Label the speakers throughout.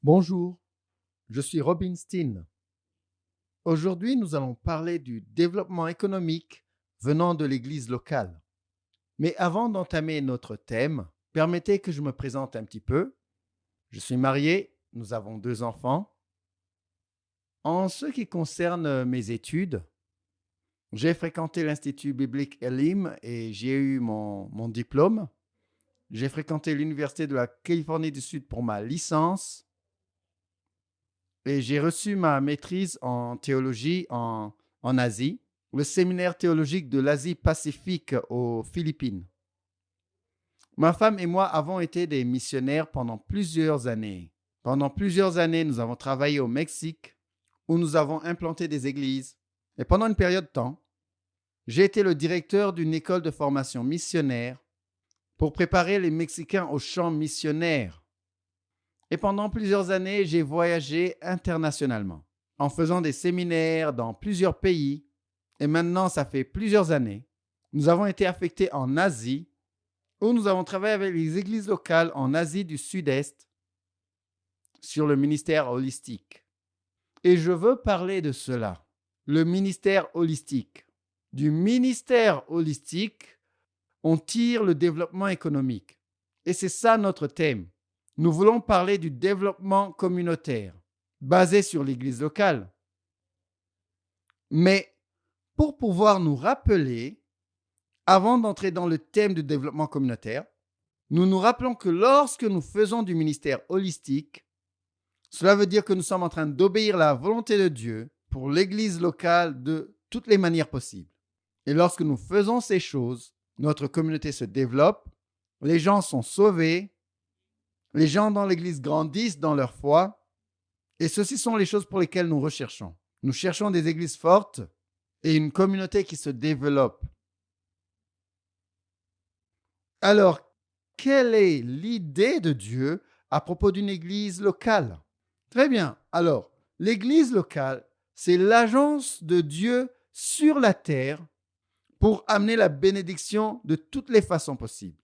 Speaker 1: Bonjour, je suis Robin Steen. Aujourd'hui, nous allons parler du développement économique venant de l'Église locale. Mais avant d'entamer notre thème, permettez que je me présente un petit peu. Je suis marié, nous avons 2 enfants. En ce qui concerne mes études, j'ai fréquenté l'Institut biblique Elim et j'ai eu mon diplôme. J'ai fréquenté l'Université de la Californie du Sud pour ma licence. Et j'ai reçu ma maîtrise en théologie en Asie, le séminaire théologique de l'Asie-Pacifique aux Philippines. Ma femme et moi avons été des missionnaires pendant plusieurs années. Pendant plusieurs années, nous avons travaillé au Mexique, où nous avons implanté des églises. Et pendant une période de temps, j'ai été le directeur d'une école de formation missionnaire pour préparer les Mexicains au champ missionnaire. Et pendant plusieurs années, j'ai voyagé internationalement en faisant des séminaires dans plusieurs pays. Et maintenant, ça fait plusieurs années. Nous avons été affectés en Asie, où nous avons travaillé avec les églises locales en Asie du Sud-Est sur le ministère holistique. Et je veux parler de cela, le ministère holistique. Du ministère holistique, on tire le développement économique. Et c'est ça notre thème. Nous voulons parler du développement communautaire, basé sur l'Église locale. Mais pour pouvoir nous rappeler, avant d'entrer dans le thème du développement communautaire, nous nous rappelons que lorsque nous faisons du ministère holistique, cela veut dire que nous sommes en train d'obéir à la volonté de Dieu pour l'Église locale de toutes les manières possibles. Et lorsque nous faisons ces choses, notre communauté se développe, les gens sont sauvés, les gens dans l'Église grandissent dans leur foi, et ceci sont les choses pour lesquelles nous recherchons. Nous cherchons des églises fortes et une communauté qui se développe. Alors, quelle est l'idée de Dieu à propos d'une église locale? Très bien. Alors, l'église locale, c'est l'agence de Dieu sur la terre pour amener la bénédiction de toutes les façons possibles.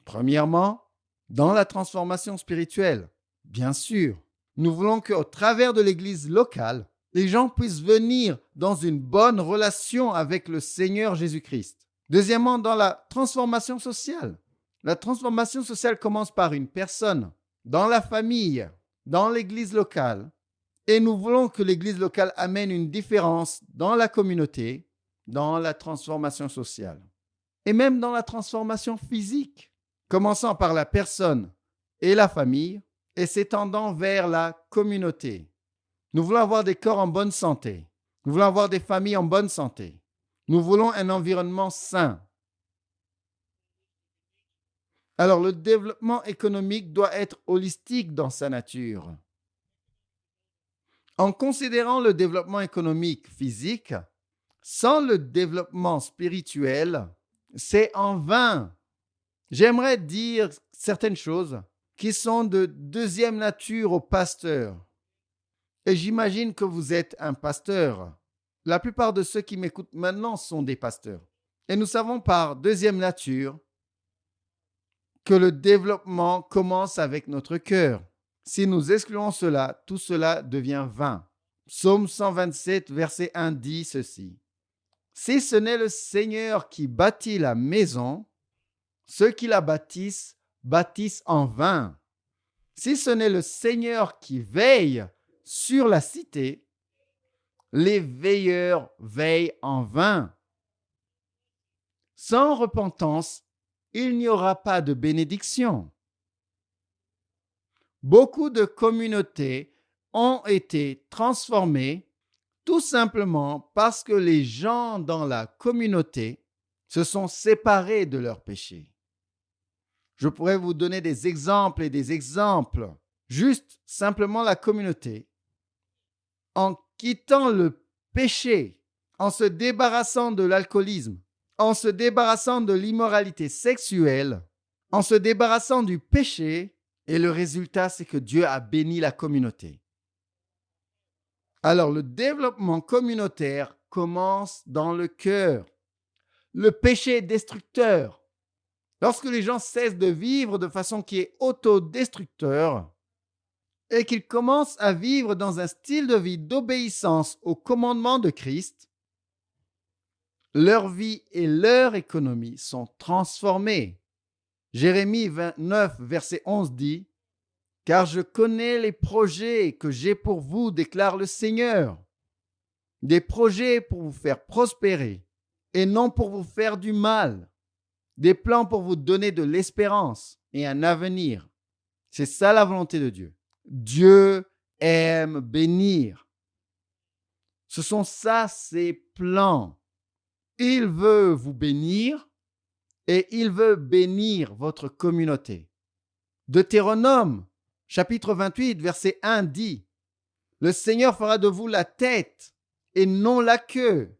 Speaker 1: Premièrement, dans la transformation spirituelle, bien sûr. Nous voulons qu'au travers de l'église locale, les gens puissent venir dans une bonne relation avec le Seigneur Jésus-Christ. Deuxièmement, dans la transformation sociale. La transformation sociale commence par une personne, dans la famille, dans l'église locale. Et nous voulons que l'église locale amène une différence dans la communauté, dans la transformation sociale. Et même dans la transformation physique, commençant par la personne et la famille et s'étendant vers la communauté. Nous voulons avoir des corps en bonne santé. Nous voulons avoir des familles en bonne santé. Nous voulons un environnement sain. Alors, le développement économique doit être holistique dans sa nature. En considérant le développement économique physique, sans le développement spirituel, c'est en vain. J'aimerais dire certaines choses qui sont de deuxième nature aux pasteurs. Et j'imagine que vous êtes un pasteur. La plupart de ceux qui m'écoutent maintenant sont des pasteurs. Et nous savons par deuxième nature que le développement commence avec notre cœur. Si nous excluons cela, tout cela devient vain. Psaume 127, verset 1 dit ceci. Si ce n'est le Seigneur qui bâtit la maison, ceux qui la bâtissent bâtissent en vain. Si ce n'est le Seigneur qui veille sur la cité, les veilleurs veillent en vain. Sans repentance, il n'y aura pas de bénédiction. Beaucoup de communautés ont été transformées tout simplement parce que les gens dans la communauté se sont séparés de leurs péchés. Je pourrais vous donner des exemples et des exemples. Juste simplement la communauté, en quittant le péché, en se débarrassant de l'alcoolisme, en se débarrassant de l'immoralité sexuelle, en se débarrassant du péché, et le résultat, c'est que Dieu a béni la communauté. Alors, le développement communautaire commence dans le cœur. Le péché est destructeur. Lorsque les gens cessent de vivre de façon qui est autodestructeur, et qu'ils commencent à vivre dans un style de vie d'obéissance au commandement de Christ, leur vie et leur économie sont transformées. Jérémie 29, verset 11 dit, « Car je connais les projets que j'ai pour vous, déclare le Seigneur, des projets pour vous faire prospérer et non pour vous faire du mal, des plans pour vous donner de l'espérance et un avenir. » C'est ça la volonté de Dieu. Dieu aime bénir. Ce sont ça ses plans. Il veut vous bénir et il veut bénir votre communauté. Deutéronome, chapitre 28, verset 1 dit, « Le Seigneur fera de vous la tête et non la queue.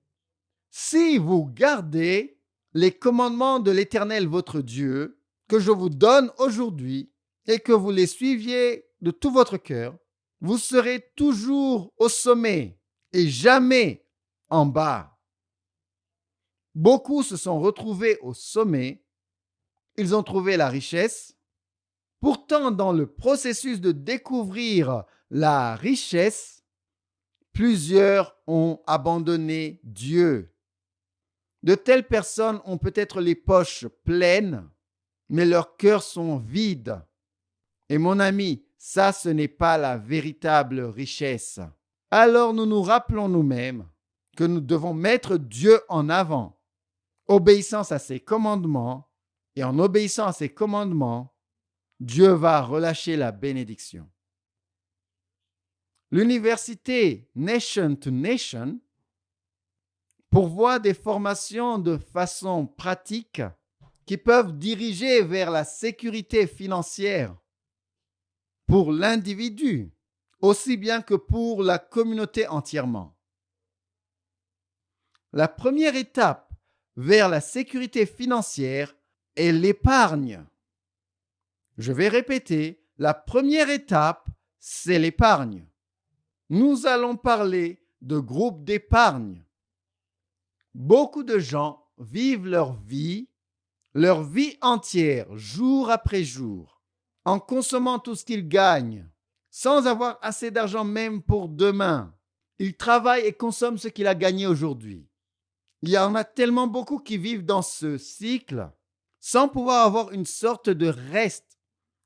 Speaker 1: Si vous gardez les commandements de l'Éternel votre Dieu, que je vous donne aujourd'hui, et que vous les suiviez de tout votre cœur, vous serez toujours au sommet et jamais en bas. » Beaucoup se sont retrouvés au sommet, ils ont trouvé la richesse. Pourtant, dans le processus de découvrir la richesse, plusieurs ont abandonné Dieu. De telles personnes ont peut-être les poches pleines, mais leurs cœurs sont vides. Et mon ami, ça, ce n'est pas la véritable richesse. Alors nous nous rappelons nous-mêmes que nous devons mettre Dieu en avant. Obéissance à ses commandements, et en obéissant à ses commandements, Dieu va relâcher la bénédiction. L'université Nation to Nation pourvoit des formations de façon pratique qui peuvent diriger vers la sécurité financière pour l'individu, aussi bien que pour la communauté entièrement. La première étape vers la sécurité financière est l'épargne. Je vais répéter, la première étape, c'est l'épargne. Nous allons parler de groupes d'épargne. Beaucoup de gens vivent leur vie entière, jour après jour, en consommant tout ce qu'ils gagnent, sans avoir assez d'argent même pour demain. Ils travaillent et consomment ce qu'il a gagné aujourd'hui. Il y en a tellement beaucoup qui vivent dans ce cycle sans pouvoir avoir une sorte de reste,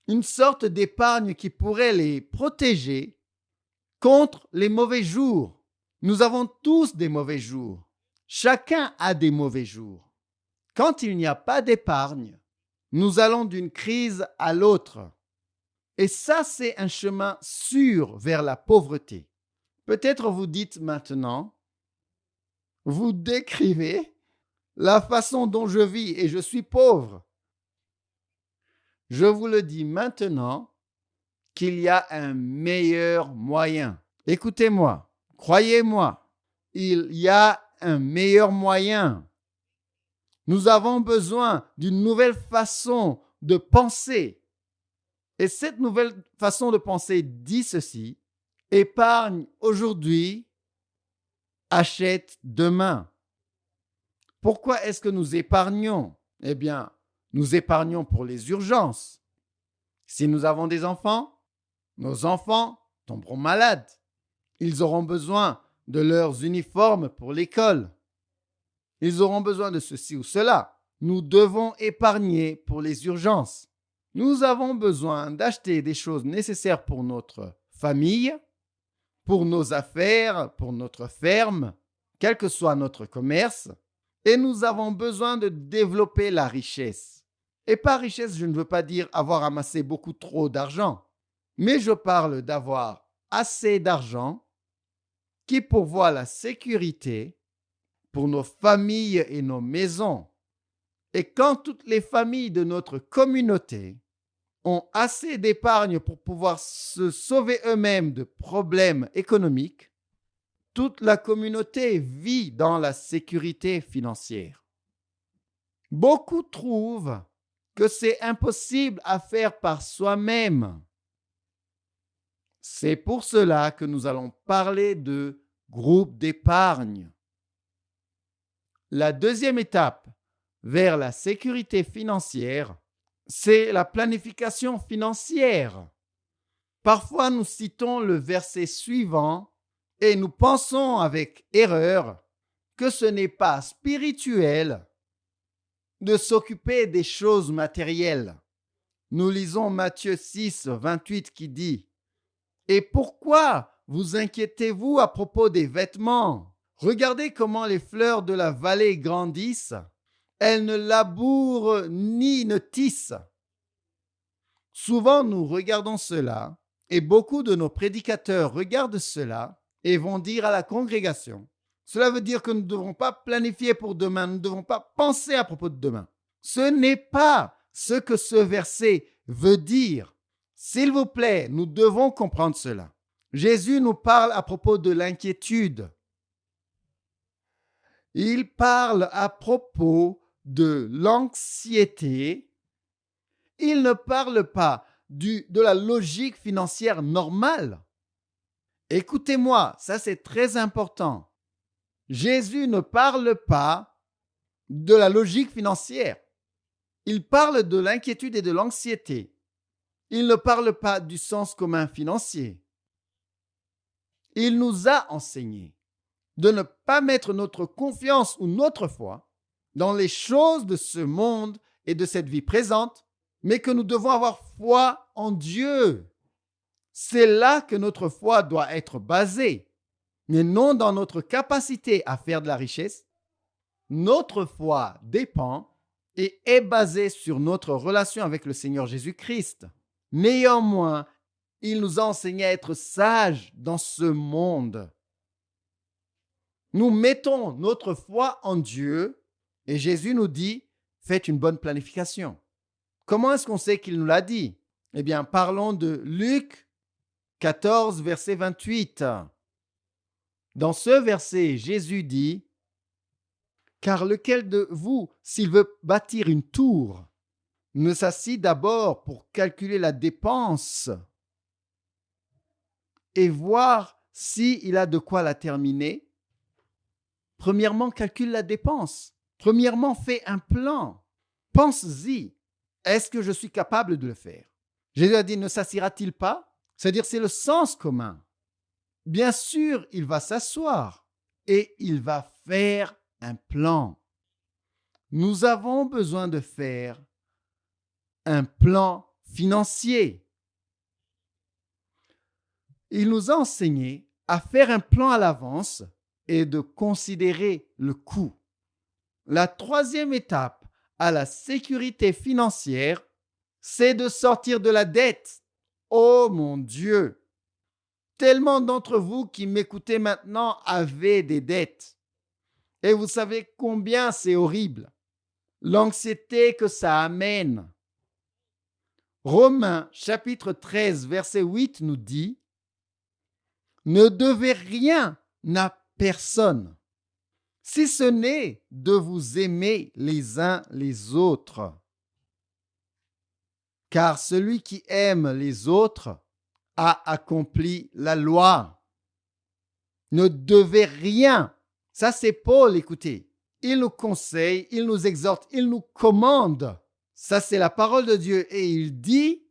Speaker 1: une sorte d'épargne qui pourrait les protéger contre les mauvais jours. Nous avons tous des mauvais jours. Chacun a des mauvais jours. Quand il n'y a pas d'épargne, nous allons d'une crise à l'autre. Et ça, c'est un chemin sûr vers la pauvreté. Peut-être vous dites maintenant, vous décrivez la façon dont je vis et je suis pauvre. Je vous le dis maintenant qu'il y a un meilleur moyen. Écoutez-moi, croyez-moi, il y a un meilleur moyen. Nous avons besoin d'une nouvelle façon de penser. Et cette nouvelle façon de penser dit ceci, épargne aujourd'hui, achète demain. Pourquoi est-ce que nous épargnons? Eh bien, nous épargnons pour les urgences. Si nous avons des enfants, nos enfants tomberont malades. Ils auront besoin de leurs uniformes pour l'école. Ils auront besoin de ceci ou cela. Nous devons épargner pour les urgences. Nous avons besoin d'acheter des choses nécessaires pour notre famille, pour nos affaires, pour notre ferme, quel que soit notre commerce. Et nous avons besoin de développer la richesse. Et par richesse, je ne veux pas dire avoir amassé beaucoup trop d'argent, mais je parle d'avoir assez d'argent qui pourvoit la sécurité pour nos familles et nos maisons. Et quand toutes les familles de notre communauté ont assez d'épargne pour pouvoir se sauver eux-mêmes de problèmes économiques, toute la communauté vit dans la sécurité financière. Beaucoup trouvent que c'est impossible à faire par soi-même. C'est pour cela que nous allons parler de groupe d'épargne. La deuxième étape vers la sécurité financière, c'est la planification financière. Parfois, nous citons le verset suivant et nous pensons avec erreur que ce n'est pas spirituel de s'occuper des choses matérielles. Nous lisons Matthieu 6, 28 qui dit « Et pourquoi vous inquiétez-vous à propos des vêtements? Regardez comment les fleurs de la vallée grandissent. Elles ne labourent ni ne tissent. » Souvent, nous regardons cela et beaucoup de nos prédicateurs regardent cela et vont dire à la congrégation, cela veut dire que nous ne devons pas planifier pour demain, nous ne devons pas penser à propos de demain. Ce n'est pas ce que ce verset veut dire. S'il vous plaît, nous devons comprendre cela. Jésus nous parle à propos de l'inquiétude. Il parle à propos de l'anxiété. Il ne parle pas de la logique financière normale. Écoutez-moi, ça c'est très important. Jésus ne parle pas de la logique financière. Il parle de l'inquiétude et de l'anxiété. Il ne parle pas du sens commun financier. Il nous a enseigné de ne pas mettre notre confiance ou notre foi dans les choses de ce monde et de cette vie présente, mais que nous devons avoir foi en Dieu. C'est là que notre foi doit être basée, mais non dans notre capacité à faire de la richesse. Notre foi dépend et est basée sur notre relation avec le Seigneur Jésus-Christ. Néanmoins, il nous a enseigné à être sages dans ce monde. Nous mettons notre foi en Dieu et Jésus nous dit, faites une bonne planification. Comment est-ce qu'on sait qu'il nous l'a dit? Eh bien, parlons de Luc 14, verset 28. Dans ce verset, Jésus dit, « Car lequel de vous, s'il veut bâtir une tour, ne s'assit d'abord pour calculer la dépense et voir s'il a de quoi la terminer? Premièrement, calcule la dépense. Premièrement, fais un plan. Pense-y. Est-ce que je suis capable de le faire? Jésus a dit, ne s'assira-t-il pas? C'est-à-dire, c'est le sens commun. Bien sûr, il va s'asseoir et il va faire un plan. Nous avons besoin de faire un plan financier. Il nous a enseigné à faire un plan à l'avance et de considérer le coût. La troisième étape à la sécurité financière, c'est de sortir de la dette. Oh mon Dieu! Tellement d'entre vous qui m'écoutez maintenant avaient des dettes. Et vous savez combien c'est horrible. L'anxiété que ça amène. Romains chapitre 13, verset 8 nous dit « Ne devez rien à personne, si ce n'est de vous aimer les uns les autres. Car celui qui aime les autres a accompli la loi. » Ne devez rien. Ça, c'est Paul, écoutez. Il nous conseille, il nous exhorte, il nous commande. Ça, c'est la parole de Dieu. Et il dit,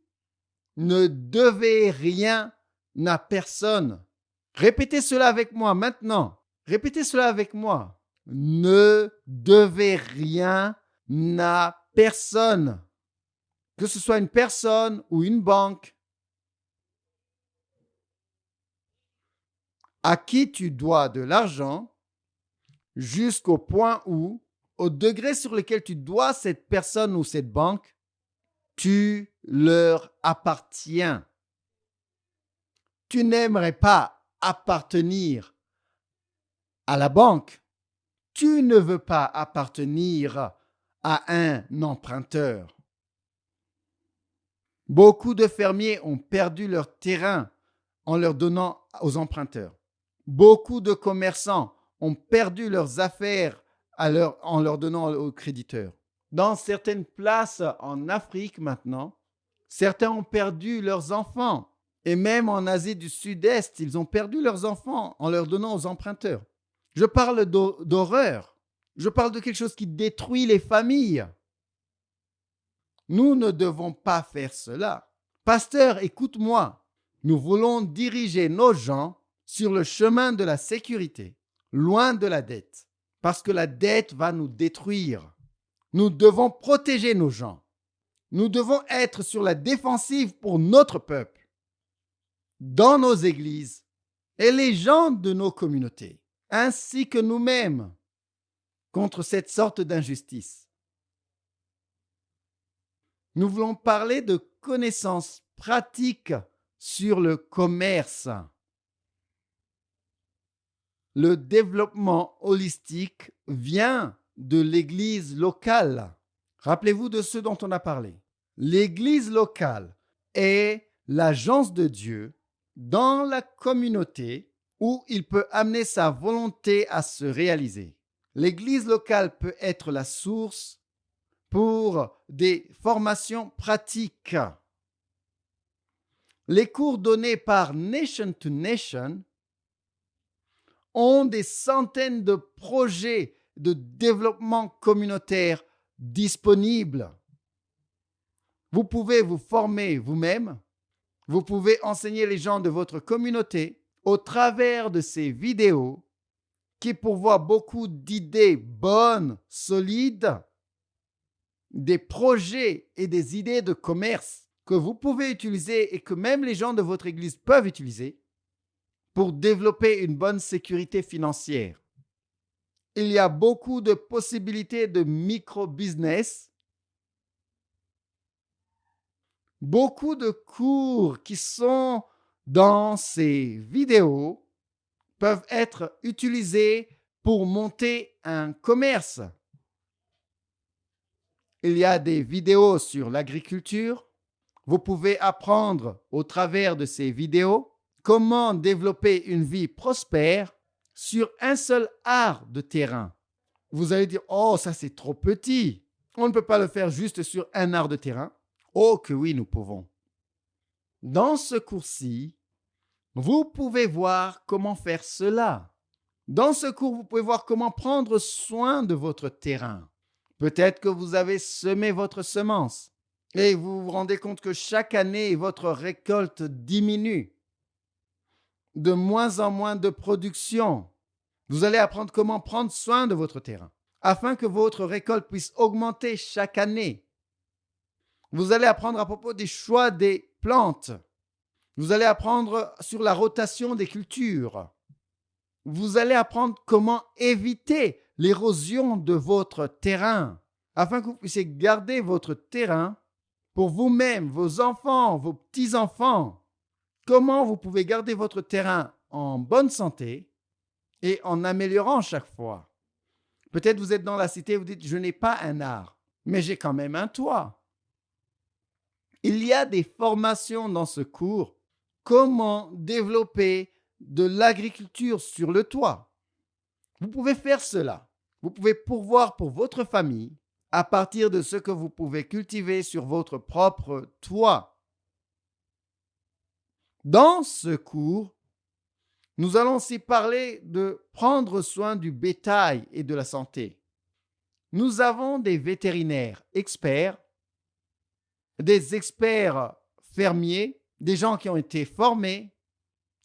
Speaker 1: ne devez rien à personne. Répétez cela avec moi maintenant. Répétez cela avec moi. Ne devez rien à personne. Que ce soit une personne ou une banque. À qui tu dois de l'argent, jusqu'au point où, au degré sur lequel tu dois cette personne ou cette banque, tu leur appartiens. Tu n'aimerais pas appartenir à la banque. Tu ne veux pas appartenir à un emprunteur. Beaucoup de fermiers ont perdu leur terrain en leur donnant aux emprunteurs. Beaucoup de commerçants ont perdu leurs affaires en leur donnant aux créditeurs. Dans certaines places en Afrique maintenant, certains ont perdu leurs enfants. Et même en Asie du Sud-Est, ils ont perdu leurs enfants en leur donnant aux emprunteurs. Je parle d'horreur. Je parle de quelque chose qui détruit les familles. Nous ne devons pas faire cela. Pasteur, écoute-moi. Nous voulons diriger nos gens sur le chemin de la sécurité, loin de la dette, parce que la dette va nous détruire. Nous devons protéger nos gens. Nous devons être sur la défensive pour notre peuple, dans nos églises et les gens de nos communautés, ainsi que nous-mêmes, contre cette sorte d'injustice. Nous voulons parler de connaissances pratiques sur le commerce. Le développement holistique vient de l'Église locale. Rappelez-vous de ce dont on a parlé. L'Église locale est l'agence de Dieu dans la communauté où il peut amener sa volonté à se réaliser. L'Église locale peut être la source pour des formations pratiques. Les cours donnés par Nation to Nation ont des centaines de projets de développement communautaire disponibles. Vous pouvez vous former vous-même. Vous pouvez enseigner les gens de votre communauté au travers de ces vidéos qui pourvoient beaucoup d'idées bonnes, solides, des projets et des idées de commerce que vous pouvez utiliser et que même les gens de votre église peuvent utiliser pour développer une bonne sécurité financière. Il y a beaucoup de possibilités de micro-business, beaucoup de cours qui sont dans ces vidéos peuvent être utilisés pour monter un commerce. Il y a des vidéos sur l'agriculture. Vous pouvez apprendre au travers de ces vidéos comment développer une vie prospère sur un seul art de terrain. Vous allez dire, oh, ça c'est trop petit. On ne peut pas le faire juste sur un art de terrain. Oh que oui, nous pouvons. Dans ce cours-ci, vous pouvez voir comment faire cela. Dans ce cours, vous pouvez voir comment prendre soin de votre terrain. Peut-être que vous avez semé votre semence et vous vous rendez compte que chaque année, votre récolte diminue. De moins en moins de production. Vous allez apprendre comment prendre soin de votre terrain afin que votre récolte puisse augmenter chaque année. Vous allez apprendre à propos des choix des plantes. Vous allez apprendre sur la rotation des cultures. Vous allez apprendre comment éviter l'érosion de votre terrain afin que vous puissiez garder votre terrain pour vous-même, vos enfants, vos petits-enfants. Comment vous pouvez garder votre terrain en bonne santé et en améliorant chaque fois. Peut-être vous êtes dans la cité et vous dites, je n'ai pas un art, mais j'ai quand même un toit. Il y a des formations dans ce cours. Comment développer de l'agriculture sur le toit. Vous pouvez faire cela. Vous pouvez pourvoir pour votre famille à partir de ce que vous pouvez cultiver sur votre propre toit. Dans ce cours, nous allons aussi parler de prendre soin du bétail et de la santé. Nous avons des vétérinaires experts, des experts fermiers, des gens qui ont été formés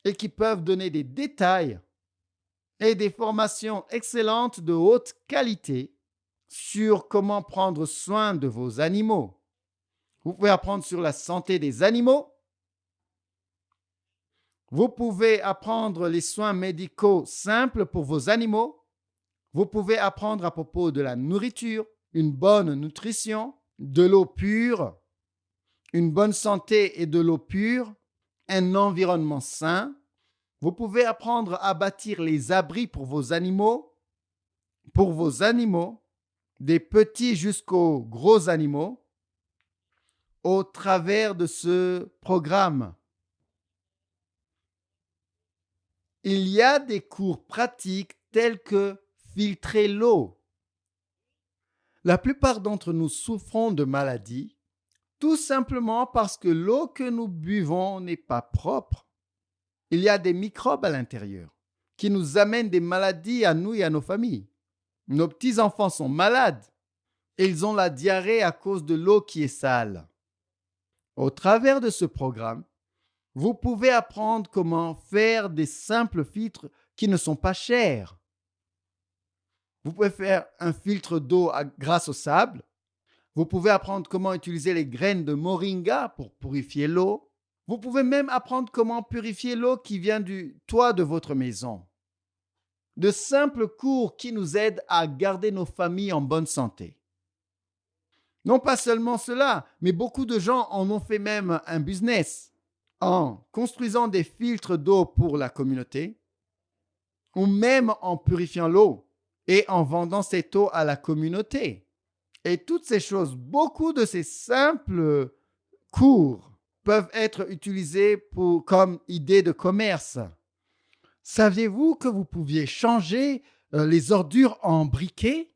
Speaker 1: et qui peuvent donner des détails et des formations excellentes de haute qualité sur comment prendre soin de vos animaux. Vous pouvez apprendre sur la santé des animaux. Vous pouvez apprendre les soins médicaux simples pour vos animaux. Vous pouvez apprendre à propos de la nourriture, une bonne nutrition, de l'eau pure, une bonne santé et de l'eau pure, un environnement sain. Vous pouvez apprendre à bâtir les abris pour vos animaux, des petits jusqu'aux gros animaux, au travers de ce programme. Il y a des cours pratiques tels que filtrer l'eau. La plupart d'entre nous souffrons de maladies, tout simplement parce que l'eau que nous buvons n'est pas propre. Il y a des microbes à l'intérieur qui nous amènent des maladies à nous et à nos familles. Nos petits-enfants sont malades et ils ont la diarrhée à cause de l'eau qui est sale. Au travers de ce programme, Vous pouvez apprendre comment faire des simples filtres qui ne sont pas chers. Vous pouvez faire un filtre d'eau grâce au sable. Vous pouvez apprendre comment utiliser les graines de moringa pour purifier l'eau. Vous pouvez même apprendre comment purifier l'eau qui vient du toit de votre maison. De simples cours qui nous aident à garder nos familles en bonne santé. Non pas seulement cela, mais beaucoup de gens en ont fait même un business en construisant des filtres d'eau pour la communauté ou même en purifiant l'eau et en vendant cette eau à la communauté. Et toutes ces choses, beaucoup de ces simples cours peuvent être utilisés comme idée de commerce. Saviez-vous que vous pouviez changer les ordures en briquets?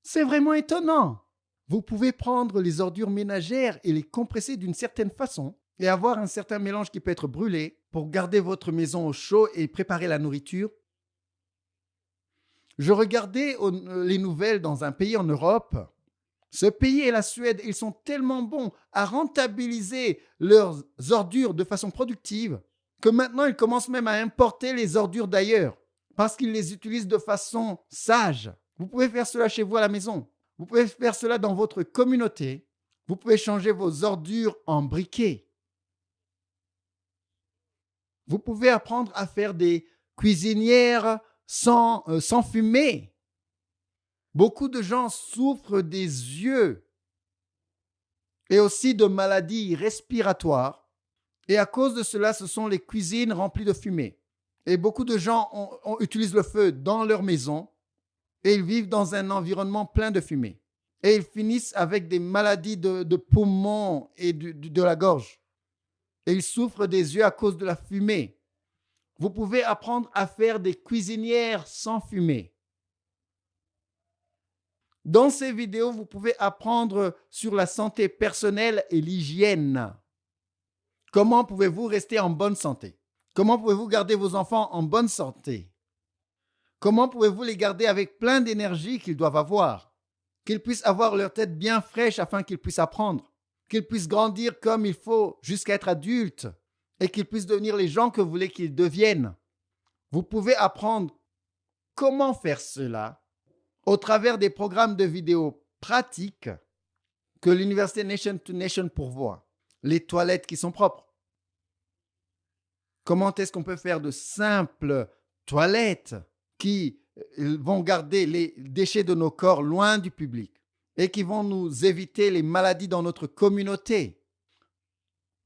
Speaker 1: C'est vraiment étonnant. Vous pouvez prendre les ordures ménagères et les compresser d'une certaine façon et avoir un certain mélange qui peut être brûlé pour garder votre maison au chaud et préparer la nourriture. Je regardais les nouvelles dans un pays en Europe. Ce pays et la Suède, ils sont tellement bons à rentabiliser leurs ordures de façon productive que maintenant ils commencent même à importer les ordures d'ailleurs parce qu'ils les utilisent de façon sage. Vous pouvez faire cela chez vous à la maison. Vous pouvez faire cela dans votre communauté. Vous pouvez changer vos ordures en briquets. Vous pouvez apprendre à faire des cuisinières sans fumée. Beaucoup de gens souffrent des yeux et aussi de maladies respiratoires. Et à cause de cela, ce sont les cuisines remplies de fumée. Et beaucoup de gens utilisent le feu dans leur maison et ils vivent dans un environnement plein de fumée. Et ils finissent avec des maladies de poumons et de la gorge. Et ils souffrent des yeux à cause de la fumée. Vous pouvez apprendre à faire des cuisinières sans fumée. Dans ces vidéos, vous pouvez apprendre sur la santé personnelle et l'hygiène. Comment pouvez-vous rester en bonne santé? Comment pouvez-vous garder vos enfants en bonne santé? Comment pouvez-vous les garder avec plein d'énergie qu'ils doivent avoir? Qu'ils puissent avoir leur tête bien fraîche afin qu'ils puissent apprendre, qu'ils puissent grandir comme il faut jusqu'à être adultes et qu'ils puissent devenir les gens que vous voulez qu'ils deviennent. Vous pouvez apprendre comment faire cela au travers des programmes de vidéos pratiques que l'Université Nation to Nation pourvoit. Les toilettes qui sont propres. Comment est-ce qu'on peut faire de simples toilettes qui vont garder les déchets de nos corps loin du public et qui vont nous éviter les maladies dans notre communauté.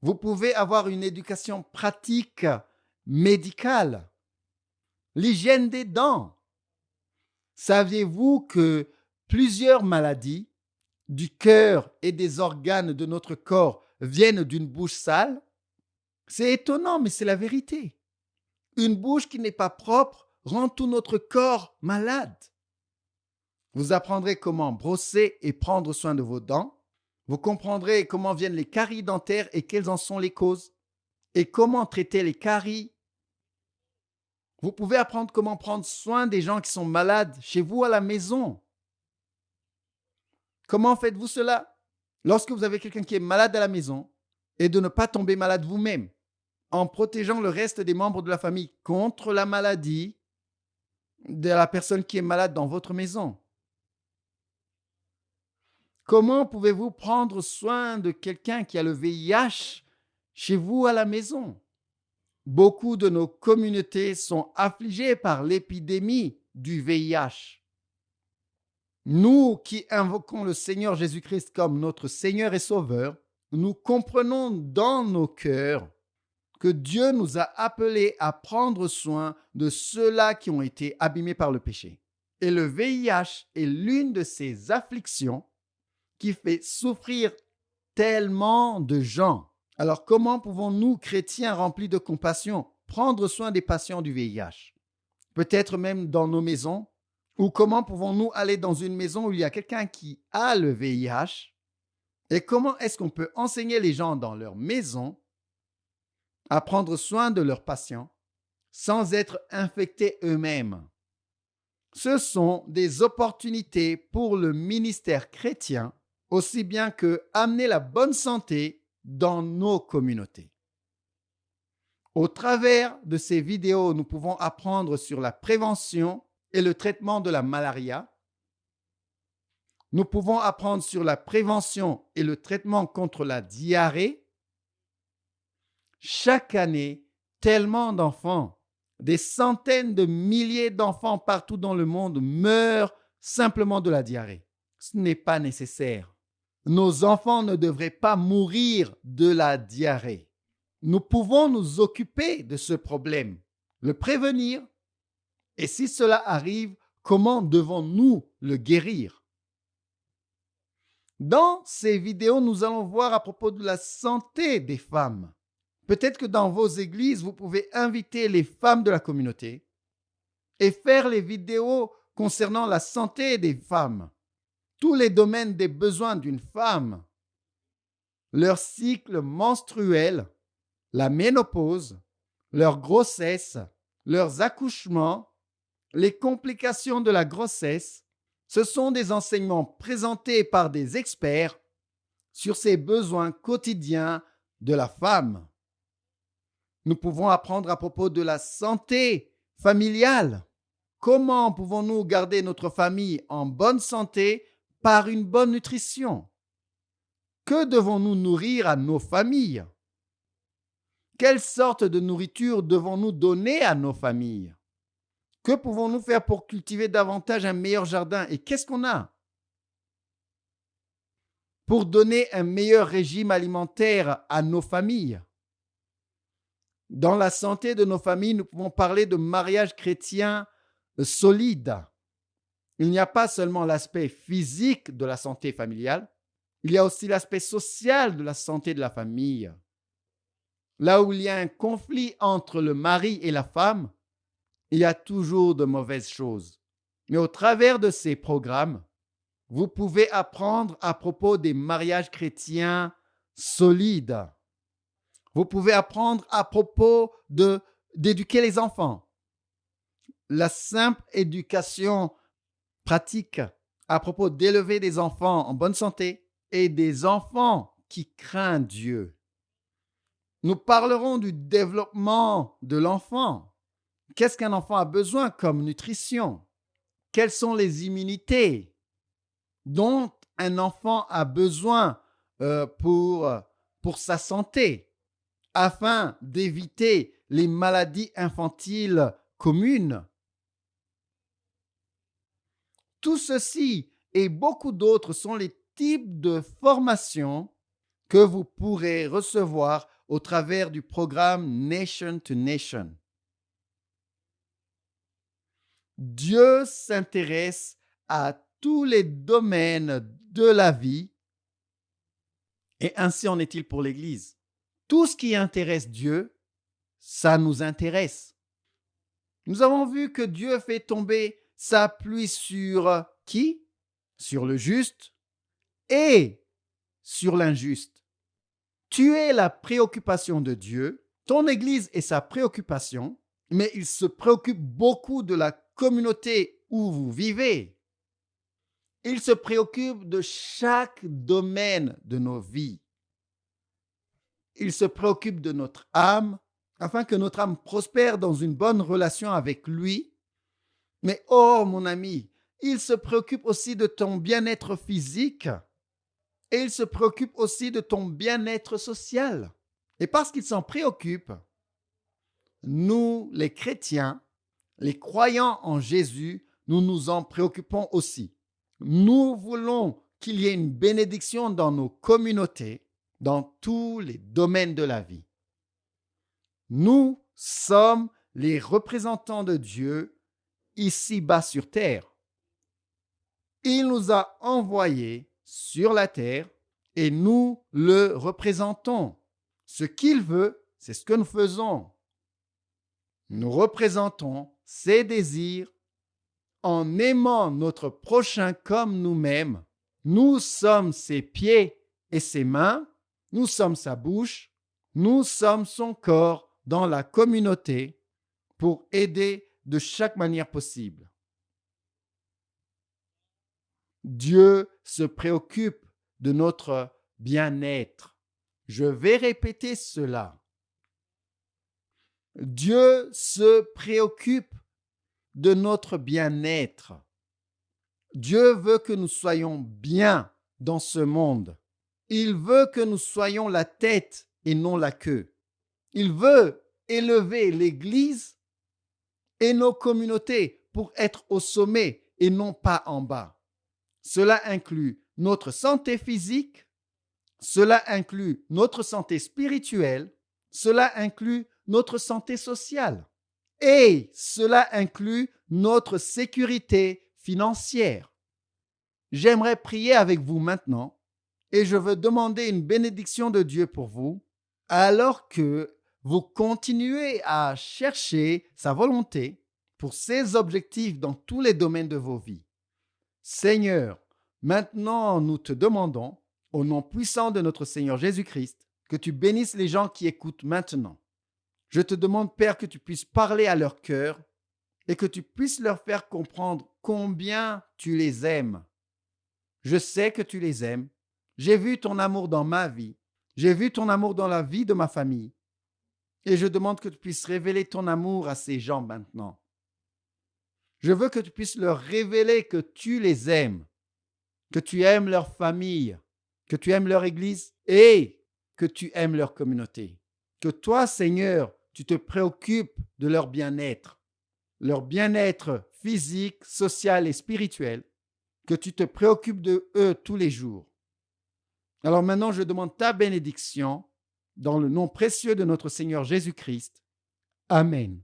Speaker 1: Vous pouvez avoir une éducation pratique médicale. L'hygiène des dents. Saviez-vous que plusieurs maladies du cœur et des organes de notre corps viennent d'une bouche sale? C'est étonnant, mais c'est la vérité. Une bouche qui n'est pas propre rend tout notre corps malade. Vous apprendrez comment brosser et prendre soin de vos dents. Vous comprendrez comment viennent les caries dentaires et quelles en sont les causes. Et comment traiter les caries. Vous pouvez apprendre comment prendre soin des gens qui sont malades chez vous à la maison. Comment faites-vous cela? Lorsque vous avez quelqu'un qui est malade à la maison et de ne pas tomber malade vous-même, en protégeant le reste des membres de la famille contre la maladie de la personne qui est malade dans votre maison. Comment pouvez-vous prendre soin de quelqu'un qui a le VIH chez vous à la maison? Beaucoup de nos communautés sont affligées par l'épidémie du VIH. Nous qui invoquons le Seigneur Jésus-Christ comme notre Seigneur et Sauveur, nous comprenons dans nos cœurs que Dieu nous a appelés à prendre soin de ceux-là qui ont été abîmés par le péché. Et le VIH est l'une de ces afflictions qui fait souffrir tellement de gens. Alors, comment pouvons-nous, chrétiens remplis de compassion, prendre soin des patients du VIH? Peut-être même dans nos maisons. Ou comment pouvons-nous aller dans une maison où il y a quelqu'un qui a le VIH? Et comment est-ce qu'on peut enseigner les gens dans leur maison à prendre soin de leurs patients sans être infectés eux-mêmes? Ce sont des opportunités pour le ministère chrétien, aussi bien que amener la bonne santé dans nos communautés. Au travers de ces vidéos, nous pouvons apprendre sur la prévention et le traitement de la malaria. Nous pouvons apprendre sur la prévention et le traitement contre la diarrhée. Chaque année, tellement d'enfants, des centaines de milliers d'enfants partout dans le monde meurent simplement de la diarrhée. Ce n'est pas nécessaire. Nos enfants ne devraient pas mourir de la diarrhée. Nous pouvons nous occuper de ce problème, le prévenir. Et si cela arrive, comment devons-nous le guérir? Dans ces vidéos, nous allons voir à propos de la santé des femmes. Peut-être que dans vos églises, vous pouvez inviter les femmes de la communauté et faire les vidéos concernant la santé des femmes, tous les domaines des besoins d'une femme, leur cycle menstruel, la ménopause, leur grossesse, leurs accouchements, les complications de la grossesse. Ce sont des enseignements présentés par des experts sur ces besoins quotidiens de la femme. Nous pouvons apprendre à propos de la santé familiale. Comment pouvons-nous garder notre famille en bonne santé par une bonne nutrition? Que devons-nous nourrir à nos familles? Quelle sorte de nourriture devons-nous donner à nos familles? Que pouvons-nous faire pour cultiver davantage un meilleur jardin? Et qu'est-ce qu'on a pour donner un meilleur régime alimentaire à nos familles? Dans la santé de nos familles, nous pouvons parler de mariage chrétien solide. Il n'y a pas seulement l'aspect physique de la santé familiale, il y a aussi l'aspect social de la santé de la famille. Là où il y a un conflit entre le mari et la femme, il y a toujours de mauvaises choses. Mais au travers de ces programmes, vous pouvez apprendre à propos des mariages chrétiens solides. Vous pouvez apprendre à propos d'éduquer les enfants. La simple éducation pratique à propos d'élever des enfants en bonne santé et des enfants qui craignent Dieu. Nous parlerons du développement de l'enfant. Qu'est-ce qu'un enfant a besoin comme nutrition? Quelles sont les immunités dont un enfant a besoin pour sa santé afin d'éviter les maladies infantiles communes? Tout ceci et beaucoup d'autres sont les types de formations que vous pourrez recevoir au travers du programme Nation to Nation. Dieu s'intéresse à tous les domaines de la vie et ainsi en est-il pour l'Église. Tout ce qui intéresse Dieu, ça nous intéresse. Nous avons vu que Dieu fait tomber sa pluie sur qui? Sur le juste et sur l'injuste. Tu es la préoccupation de Dieu, ton Église est sa préoccupation, mais il se préoccupe beaucoup de la communauté où vous vivez. Il se préoccupe de chaque domaine de nos vies. Il se préoccupe de notre âme, afin que notre âme prospère dans une bonne relation avec lui. Mais oh mon ami, il se préoccupe aussi de ton bien-être physique et il se préoccupe aussi de ton bien-être social. Et parce qu'il s'en préoccupe, nous, les chrétiens, les croyants en Jésus, nous nous en préoccupons aussi. Nous voulons qu'il y ait une bénédiction dans nos communautés, dans tous les domaines de la vie. Nous sommes les représentants de Dieu ici-bas sur terre. Il nous a envoyés sur la terre et nous le représentons. Ce qu'il veut, c'est ce que nous faisons. Nous représentons ses désirs en aimant notre prochain comme nous-mêmes. Nous sommes ses pieds et ses mains, nous sommes sa bouche, nous sommes son corps dans la communauté pour aider de chaque manière possible. Dieu se préoccupe de notre bien-être. Je vais répéter cela. Dieu se préoccupe de notre bien-être. Dieu veut que nous soyons bien dans ce monde. Il veut que nous soyons la tête et non la queue. Il veut élever l'Église et nos communautés pour être au sommet et non pas en bas. Cela inclut notre santé physique, cela inclut notre santé spirituelle, cela inclut notre santé sociale et cela inclut notre sécurité financière. J'aimerais prier avec vous maintenant et je veux demander une bénédiction de Dieu pour vous alors que vous continuez à chercher sa volonté pour ses objectifs dans tous les domaines de vos vies. Seigneur, maintenant nous te demandons, au nom puissant de notre Seigneur Jésus-Christ, que tu bénisses les gens qui écoutent maintenant. Je te demande, Père, que tu puisses parler à leur cœur et que tu puisses leur faire comprendre combien tu les aimes. Je sais que tu les aimes. J'ai vu ton amour dans ma vie. J'ai vu ton amour dans la vie de ma famille. Et je demande que tu puisses révéler ton amour à ces gens maintenant. Je veux que tu puisses leur révéler que tu les aimes, que tu aimes leur famille, que tu aimes leur église et que tu aimes leur communauté. Que toi, Seigneur, tu te préoccupes de leur bien-être physique, social et spirituel, que tu te préoccupes de eux tous les jours. Alors maintenant, je demande ta bénédiction dans le nom précieux de notre Seigneur Jésus-Christ. Amen.